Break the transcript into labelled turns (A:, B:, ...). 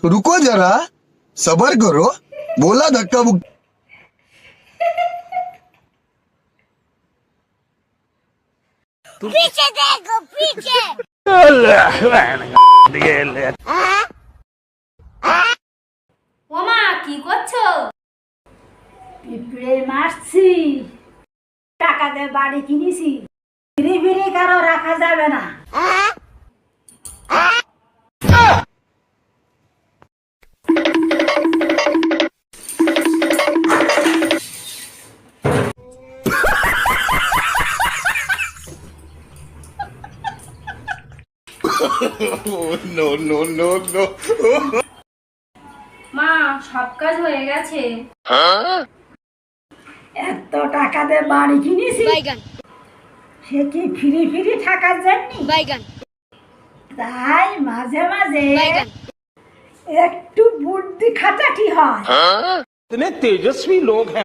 A: रुको जरा, सबर करो, बोला धक्का मुक्की।
B: पीछे देखो पीछे।
C: ওমা কি করছো?
D: পিঁপড়ে মারছি, টাকা দিয়ে বাড়ি কিনেছি, ফিরে ফিরে কারো রাখা যাবে না।
A: No, no, no, no.
C: মা সব কাজ হয়ে গেছে।
D: এত টাকা দিয়ে বাড়ি কিনেছি,
B: बैगन
D: সে কি ফিরে ফিরে থাকার জন্য?
B: बैगन
D: তাই মাঝে মাঝে
B: बैगन
D: একটু বুদ্ধি খাটাটি হয়।
E: इतने तेजस्वी लोग हैं।